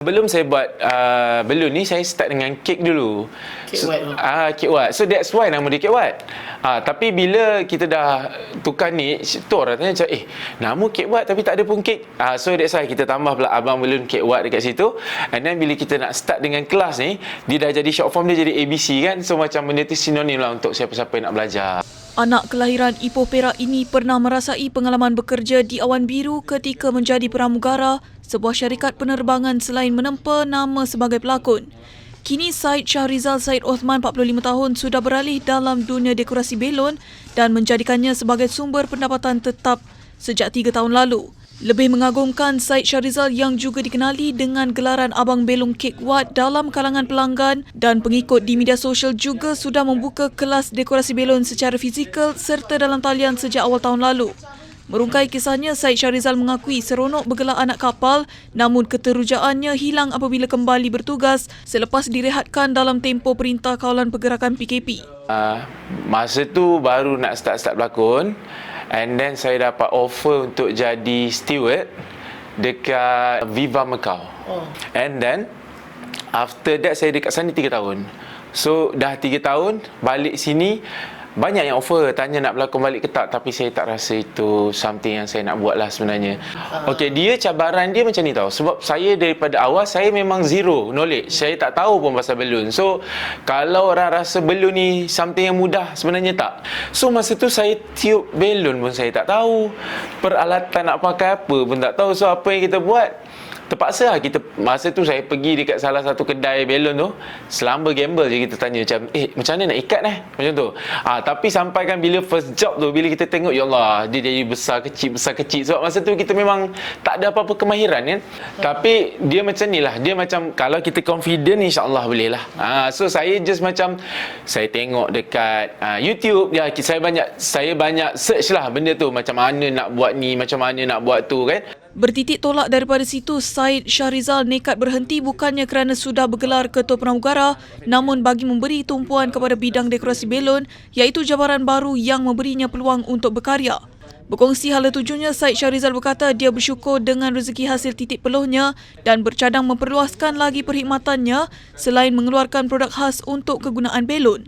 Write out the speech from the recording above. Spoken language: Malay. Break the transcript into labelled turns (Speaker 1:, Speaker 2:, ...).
Speaker 1: Sebelum saya buat balloon ni, saya start dengan kek dulu.
Speaker 2: Kek Watt tu.
Speaker 1: Kek Watt. So that's why nama dia Kek Watt. Tapi bila kita dah tukar ni, tu orang tanya macam, nama Kek Watt tapi tak ada pun kek. So that's why kita tambah pula abang balloon Kek Watt dekat situ. And then bila kita nak start dengan kelas ni, dia dah jadi short form, dia jadi ABC kan. So macam benda tu sinonim lah untuk siapa-siapa yang nak belajar.
Speaker 3: Anak kelahiran Ipoh Perak ini pernah merasai pengalaman bekerja di Awan Biru ketika menjadi pramugara, sebuah syarikat penerbangan selain menempa nama sebagai pelakon. Kini Syed Shahrizal Syed Othman, 45 tahun, sudah beralih dalam dunia dekorasi belon dan menjadikannya sebagai sumber pendapatan tetap sejak 3 tahun lalu. Lebih mengagumkan, Syed Shahrizal yang juga dikenali dengan gelaran Abang Belong Kek Watt dalam kalangan pelanggan dan pengikut di media sosial juga sudah membuka kelas dekorasi belon secara fizikal serta dalam talian sejak awal tahun lalu. Merungkai kisahnya, Syed Shahrizal mengakui seronok bergelar anak kapal namun keterujaannya hilang apabila kembali bertugas selepas direhatkan dalam tempoh Perintah Kawalan Pergerakan PKP.
Speaker 1: Masa tu baru nak start berlakon, and then saya dapat offer untuk jadi steward dekat Viva Macau. And then after that saya dekat sana 3 tahun. So dah 3 tahun balik sini, banyak yang offer tanya nak berlakon balik ke tak, tapi saya tak rasa itu something yang saya nak buat lah sebenarnya. Okey, dia cabaran dia macam ni tau. Sebab saya daripada awal saya memang zero knowledge. Saya tak tahu pun pasal balloon. So kalau orang rasa balloon ni something yang mudah, sebenarnya tak. So masa tu saya tiup balloon pun saya tak tahu. Peralatan nak pakai apa pun tak tahu. So apa yang kita buat? Terpaksa lah kita, masa tu saya pergi dekat salah satu kedai belon tu, selamba gamble je kita tanya macam, macam mana nak ikat macam tu. Tapi sampai kan bila first job tu, bila kita tengok, ya Allah, dia jadi besar kecil. Sebab masa tu kita memang tak ada apa-apa kemahiran kan. Tapi dia macam ni lah, dia macam kalau kita confident, insyaAllah boleh lah. So saya just macam, saya tengok dekat YouTube, saya banyak search lah benda tu, macam mana nak buat ni, macam mana nak buat tu kan.
Speaker 3: Bertitik tolak daripada situ, Syed Shahrizal nekat berhenti bukannya kerana sudah bergelar Ketua Pramugara, namun bagi memberi tumpuan kepada bidang dekorasi belon, iaitu jabaran baru yang memberinya peluang untuk berkarya. Berkongsi hala tujuannya, Syed Shahrizal berkata dia bersyukur dengan rezeki hasil titik peluhnya dan bercadang memperluaskan lagi perkhidmatannya selain mengeluarkan produk khas untuk kegunaan belon.